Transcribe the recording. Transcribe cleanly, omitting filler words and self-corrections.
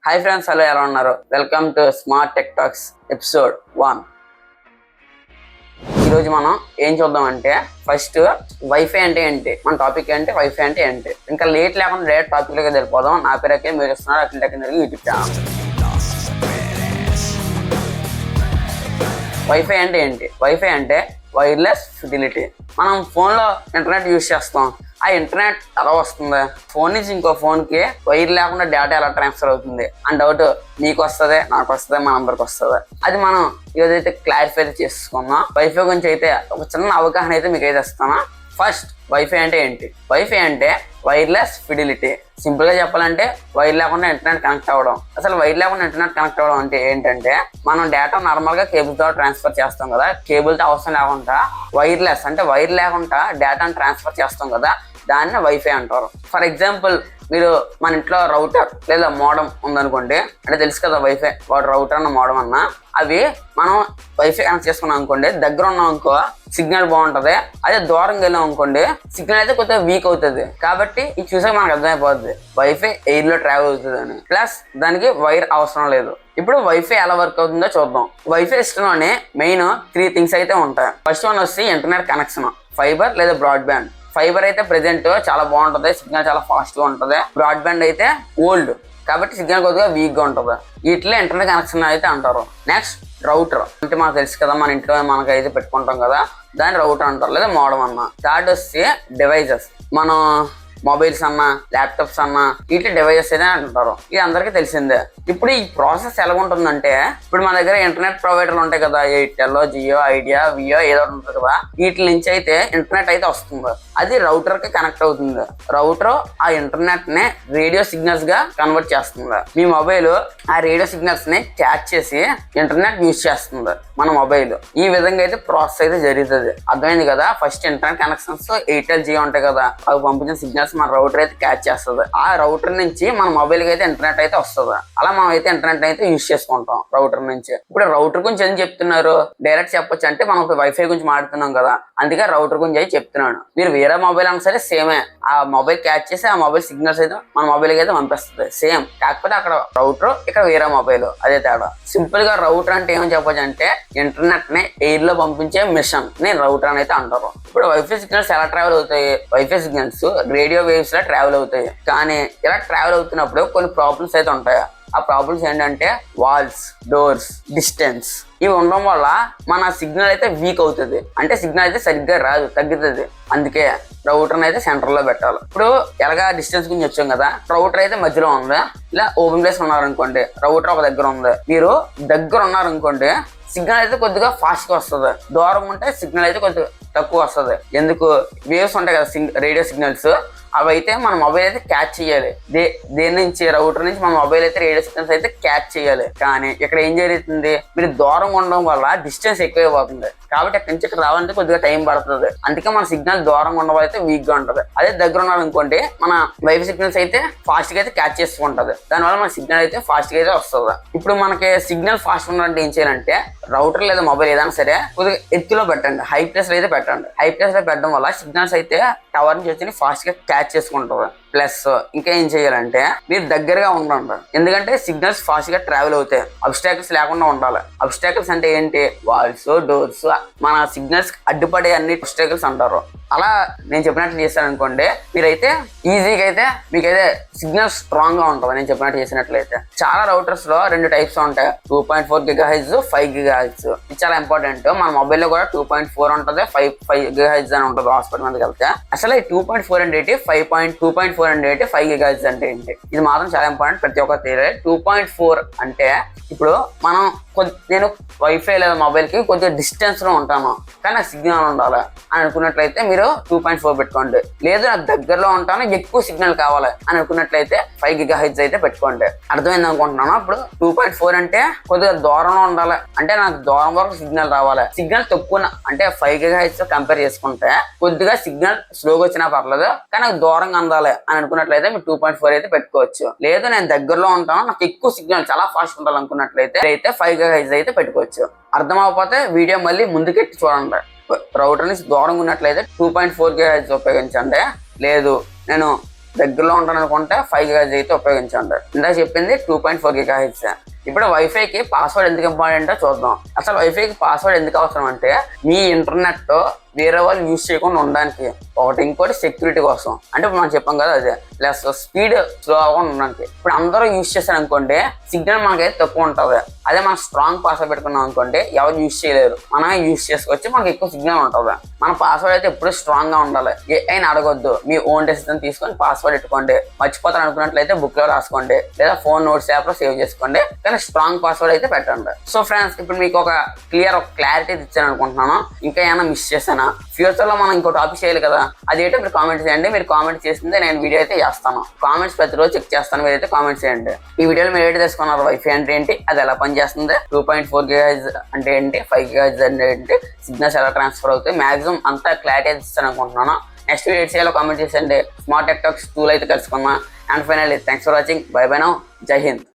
Hi friends, hello, ఎలా ఉన్నారు? Welcome to smart tech talks episode 1. ఈరోజు మనం ఏం చూద్దామంటే ఫస్ట్ వైఫై అంటే ఏంటి, మన టాపిక్ ఏంటి, వైఫై అంటే ఏంటి. ఇంకా లేట్ లేకుండా డైరెక్ట్ టాపిక్ లోకి వెళ్ళిపోదాం. నా పేరు అఖిల్, మీరు ఇస్తున్నారు Akhil tech YouTube channel. Wifi అంటే ఏంటి? వైఫై అంటే వైర్లెస్ ఫిడిలిటీ. మనం ఫోన్లో ఇంటర్నెట్ యూజ్ చేస్తాం. ఆ ఇంటర్నెట్ ఎలా వస్తుంది? ఫోన్ నుంచి ఇంకో ఫోన్కి వైర్ లేకుండా డేటా ఎలా ట్రాన్స్ఫర్ అవుతుంది అని డౌట్ నీకు వస్తుంది, నాకు వస్తుంది, మన అందరికి వస్తుంది. అది మనం ఏదైతే క్లారిఫై చేసుకున్నాం. వైఫై గురించి అయితే ఒక చిన్న అవగాహన అయితే మీకు అయితే ఇస్తాను. ఫస్ట్, వైఫై అంటే ఏంటి? వైఫై అంటే వైర్లెస్ ఫిడిలిటీ. సింపుల్ గా చెప్పాలంటే వైర్ లేకుండా ఇంటర్నెట్ కనెక్ట్ అవ్వడం. అసలు వైర్ లేకుండా ఇంటర్నెట్ కనెక్ట్ అవ్వడం అంటే ఏంటంటే, మనం డేటా నార్మల్ గా కేబుల్ ద్వారా ట్రాన్స్ఫర్ చేస్తాం కదా. కేబుల్ తో అవసరం లేకుండా వైర్లెస్ అంటే వైర్ లేకుండా డేటాను ట్రాన్స్ఫర్ చేస్తాం కదా, దాన్ని వైఫై అంటారు. ఫర్ ఎగ్జాంపుల్, మీరు మన ఇంట్లో రౌటర్ లేదా మోడమ్ ఉందనుకోండి, అంటే తెలుసు కదా వైఫై, వాడు రౌటర్ అన్న మోడమ్ అన్న. అవి మనం వైఫై కనెక్ట్ చేసుకున్నాం అనుకోండి, దగ్గర ఉన్నాం అనుకో సిగ్నల్ బాగుంటది. అదే దూరంగా వెళ్ళాం అనుకోండి సిగ్నల్ అయితే కొద్దిగా వీక్ అవుతుంది. కాబట్టి ఇది చూసాక మనకు అర్థమైపోద్ది వైఫై ఎయిర్ లో ట్రావెల్ అవుతుంది అని. ప్లస్ దానికి వైర్ అవసరం లేదు. ఇప్పుడు వైఫై ఎలా వర్క్ అవుతుందో చూద్దాం. వైఫై సిస్టంలోనే మెయిన్ 3 థింగ్స్ అయితే ఉంటాయి. ఫస్ట్ వన్ వచ్చి ఇంటర్నెట్ కనెక్షన్, ఫైబర్ లేదా బ్రాడ్బ్యాండ్. ఫైబర్ అయితే ప్రెజెంట్ చాలా బాగుంటుంది, సిగ్నల్ చాలా ఫాస్ట్ గా ఉంటుంది. బ్రాడ్బ్యాండ్ అయితే ఓల్డ్ కాబట్టి సిగ్నల్ కొద్దిగా వీక్ గా ఉంటుంది. వీటిలో ఇంటర్నెట్ కనెక్షన్ అయితే అంటారు. నెక్స్ట్ రౌటర్ అంటే మనకు తెలుసు కదా, మన ఇంట్లో మనకైతే పెట్టుకుంటాం కదా, దాన్ని రౌటర్ అంటారు లేదా మోడమ్ అన్న. థర్డ్ వచ్చి డివైజెస్, మనం మొబైల్స్ అన్నా ల్యాప్టాప్స్ అన్నా వీటి డివైజెస్ అయితే అంటారు. ఇది అందరికీ తెలిసిందే. ఇప్పుడు ఈ ప్రాసెస్ ఎలా ఉంటుందంటే, ఇప్పుడు మన దగ్గర ఇంటర్నెట్ ప్రొవైడర్లు ఉంటాయి కదా, ఎయిర్టెల్, జియో, ఐడియా, వియో ఏదో ఉంటుంది కదా, వీటి నుంచి అయితే ఇంటర్నెట్ అయితే వస్తుంది. అది రౌటర్ కి కనెక్ట్ అవుతుంది. రౌటర్ ఆ ఇంటర్నెట్ ని రేడియో సిగ్నల్స్ గా కన్వర్ట్ చేస్తుంది. మీ మొబైల్ ఆ రేడియో సిగ్నల్స్ ని క్యాచ్ చేసి ఇంటర్నెట్ యూజ్ చేస్తుంది మన మొబైల్. ఈ విధంగా అయితే ప్రాసెస్ అయితే జరుగుతుంది. అర్థమైంది కదా? First internet connections Airtel, Jio ఉంటాయి కదా, అవి పంపించిన సిగ్నల్స్ మన రౌటర్ అయితే క్యాచ్ చేస్తుంది. ఆ రౌటర్ నుంచి మన మొబైల్ కి అయితే ఇంటర్నెట్ అయితే వస్తుంది. అలా మనం అయితే ఇంటర్నెట్ అయితే యూజ్ చేసుకుంటాం రౌటర్ నుంచి. ఇప్పుడు రౌటర్ గురించి ఏం చెప్తున్నారు? డైరెక్ట్ చెప్పొచ్చు అంటే మనం వైఫై గురించి మాట్లాడుతున్నాం కదా, అందుకే రౌటర్ గురించి అయితే చెప్తున్నాను. మీరు వేరే మొబైల్ అన్నా సరే సేమే, ఆ మొబైల్ క్యాచ్ చేసి ఆ మొబైల్ సిగ్నల్స్ అయితే మన మొబైల్ కి అయితే పంపిస్తుంది సేమ్. కాకపోతే అక్కడ రౌటర్, ఇక్కడ వేరే మొబైల్, అదే తేడా. సింపుల్ గా రౌటర్ అంటే ఏమని చెప్పొచ్చు అంటే, ఇంటర్నెట్ ని ఎయిర్ లో పంపించే మిషన్ ని రౌటర్ అని అయితే అంటారు. ఇప్పుడు వైఫై సిగ్నల్స్ ఎలా ట్రావెల్ అవుతాయి? వైఫై సిగ్నల్స్ రేడియో వేవ్స్ లా ట్రావెల్ అవుతాయి. కానీ ఇలా ట్రావెల్ అవుతున్నప్పుడు కొన్ని ప్రాబ్లమ్స్ అయితే ఉంటాయి. ఆ ప్రాబ్లమ్స్ ఏంటంటే వాల్స్, డోర్స్, డిస్టెన్స్. ఇవి ఉండడం వల్ల మన సిగ్నల్ అయితే వీక్ అవుతుంది. అంటే సిగ్నల్ అయితే సరిగ్గా రాదు, తగ్గుతుంది. అందుకే రౌటర్ అయితే సెంటర్ లో పెట్టాలి. ఇప్పుడు ఎలాగా డిస్టెన్స్ గురించి వచ్చాం కదా, రౌటర్ అయితే మధ్యలో ఉంది. ఇలా ఓపెన్ ప్లేస్ ఉన్నారనుకోండి, రౌటర్ ఒక దగ్గర ఉంది, మీరు దగ్గర ఉన్నారనుకోండి సిగ్నల్ అయితే కొద్దిగా ఫాస్ట్ గా వస్తుంది. దూరం ఉంటే సిగ్నల్ అయితే కొద్దిగా తక్కువ వస్తుంది. ఎందుకు? వేవ్స్ ఉంటాయి కదా, రేడియో సిగ్నల్స్, అవి అయితే మన మొబైల్ అయితే క్యాచ్ చేయాలి. దేని నుంచి? రౌటర్ నుంచి మన మొబైల్ అయితే రేడియో సిగ్నల్స్ అయితే క్యాచ్ చేయాలి. కానీ ఇక్కడ ఏం జరుగుతుంది, మీరు దూరంగా ఉండడం వల్ల డిస్టెన్స్ ఎక్కువైపోతుంది. కాబట్టి అక్కడి నుంచి ఇక్కడ రావాలంటే కొద్దిగా టైం పడుతుంది. అందుకే మన సిగ్నల్ దూరంగా ఉండడం అయితే వీక్ గా ఉంటుంది. అదే దగ్గర ఉన్నారనుకోండి, మన వైఫై సిగ్నల్స్ అయితే ఫాస్ట్ గా అయితే క్యాచ్ చేసుకుంటది. దానివల్ల మన సిగ్నల్ అయితే ఫాస్ట్ గా అయితే వస్తుంది. ఇప్పుడు మనకి సిగ్నల్ ఫాస్ట్ ఉండాలంటే ఏం చేయాలంటే, రౌటర్ లేదా మొబైల్ ఏదైనా సరే కొద్దిగా ఎత్తులో పెట్టండి, హై ప్లేస్ లో అయితే పెట్టండి. హై ప్లేస్ లో పెట్టడం వల్ల సిగ్నల్స్ అయితే టవర్ నుంచి వచ్చి ఫాస్ట్ గా క్యాచ్ చేసుకుంటుంది. ప్లస్ ఇంకా ఏం చేయాలంటే, మీరు దగ్గరగా ఉండండి. ఎందుకంటే సిగ్నల్స్ ఫాస్ట్ గా ట్రావెల్ అవుతాయి. అబ్స్టాకిల్స్ లేకుండా ఉండాలి. అబ్స్టాకిల్స్ అంటే ఏంటి? వాల్స్, డోర్స్, మన సిగ్నల్స్ అడ్డుపడే అన్ని అబ్స్టాకిల్స్ అంటారు. అలా నేను చెప్పినట్టు చేశాను అనుకోండి, మీరైతే ఈజీగా అయితే మీకైతే సిగ్నల్ స్ట్రాంగ్ గా ఉంటుంది. నేను చెప్పినట్టు చేసినట్లయితే చాలా రౌటర్స్ లో 2 టైప్స్ ఉంటాయి, 2.4 GHz, 5 GHz. ఇది చాలా ఇంపార్టెంట్. మన మొబైల్ లో కూడా 2.4 ఉంటుంది, 5 GHz అని ఉంటుంది. హాస్పిటల్ మీదకి వెళ్తే అసలు ఈ 2.4 అంటే ఏంటి, 2.4 అంటే ఏంటి, 5 GHz అంటే ఏంటి, ఇది మాత్రం చాలా ఇంపార్టెంట్. ప్రతి ఒక్కరు తెలియాలి. 2.4 అంటే, ఇప్పుడు మనం నేను వైఫై లేదా మొబైల్ కి కొద్దిగా డిస్టెన్స్ లో ఉంటాను కానీ నాకు సిగ్నల్ ఉండాలి అని అనుకున్నట్లయితే మీరు 2.4 పెట్టుకోండి. లేదు నాకు దగ్గరలో ఉంటాను, ఎక్కువ సిగ్నల్ కావాలి అని అనుకున్నట్లయితే 5 GHz అయితే పెట్టుకోండి. అర్థమైంది అనుకుంటున్నాను. ఇప్పుడు 2.4 అంటే కొద్దిగా దూరంలో ఉండాలి, అంటే నాకు దూరం వరకు సిగ్నల్ రావాలి. సిగ్నల్ తక్కువ అంటే 5 GHz కంపేర్ చేసుకుంటే కొద్దిగా సిగ్నల్ స్లోగా వచ్చినా పర్లేదు, కానీ నాకు దూరంగా అందాలి అని అనుకున్నట్లయితే మీరు 2.4 అయితే పెట్టుకోవచ్చు. లేదు నేను దగ్గరలో ఉంటాను, నాకు ఎక్కువ సిగ్నల్ చాలా ఫాస్ట్ ఉండాలి అనుకున్నట్లయితే 5 GHz అయితే పెట్టుకోవచ్చు. అర్థం అవ్వకపోతే వీడియో మళ్ళీ ముందుకెట్టి చూడండి. రౌటర్ నుంచి దూరంగా ఉన్నట్లయితే 2.4 GHz ఉపయోగించండి. లేదు నేను దగ్గరలో ఉంటారనుకుంటే 5 GHz అయితే ఉపయోగించండి. ఇందాక చెప్పింది 2.4 GHz. ఇప్పుడు వైఫైకి పాస్వర్డ్ ఎందుకు ఇంపార్టెంటో చూద్దాం. అసలు వైఫైకి పాస్వర్డ్ ఎందుకు అవసరం అంటే మీ ఇంటర్నెట్ వేరే వాళ్ళు యూజ్ చేయకుండా ఉండడానికి ఒకటి, ఇంకోటి సెక్యూరిటీ కోసం. అంటే ఇప్పుడు మనం చెప్పాం కదా, అదే ప్లస్ స్పీడ్ స్లో అవ్వకుండా ఉండడానికి. ఇప్పుడు అందరూ యూజ్ చేశారు అనుకోండి, సిగ్నల్ మనకైతే తక్కువ ఉంటుంది. అదే మనం స్ట్రాంగ్ పాస్వర్డ్ పెట్టుకున్నాం అనుకోండి, ఎవరు యూజ్ చేయలేరు, మనమే యూజ్ చేసుకోవచ్చు, మనకి ఎక్కువ సిగ్నల్ ఉంటుంది. మన పాస్వర్డ్ అయితే ఎప్పుడు స్ట్రాంగ్ గా ఉండాలి. ఏఐని అడగొద్దు, మీ ఓన్ డెసిషన్ తీసుకొని పాస్వర్డ్ పెట్టుకోండి. మర్చిపోతారు అనుకున్నట్లయితే బుక్ లో రాసుకోండి, లేదా ఫోన్ నోట్స్ యాప్ లో సేవ్ చేసుకోండి, కానీ స్ట్రాంగ్ పాస్వర్డ్ అయితే పెట్టండి. సో ఫ్రెండ్స్, ఇప్పుడు మీకు ఒక క్లారిటీ ఇచ్చాను అనుకుంటున్నాను. ఇంకా ఏమైనా మిస్ చేశానా? ఫ్యూచర్ లో మనం ఇంకో టాపిక్ చేయాలి కదా, అదేంటో మీరు కామెంట్ చేయండి. మీరు కామెంట్ చేసిందే నేను వీడియో అయితే చేస్తాను. కామెంట్స్ ప్రతిరోజు చెక్ చేస్తాను, మీరైతే కామెంట్ చేయండి. ఈ వీడియోలో మీరు ఏంటి తెలుసుకున్నారు? వైఫై అంటే ఏంటి, అది ఎలా పనిచేస్తుంది, 2.4 GHz అంటే ఏంటి, 5 GHz అంటే ఏంటి, సిగ్నల్స్ ఎలా ట్రాన్స్ఫర్ అవుతాయి, మాక్సిమం అంతా క్లారిటీ ఇస్తాను అనుకుంటున్నాను. నెక్స్ట్ వీడియో చేయాలో కామెంట్ చేసేయండి. స్మార్ట్ టెక్ టాక్స్ 2 అయితే కలుసుకుందాం. And finally thanks for watching. By by now. జై హింద్.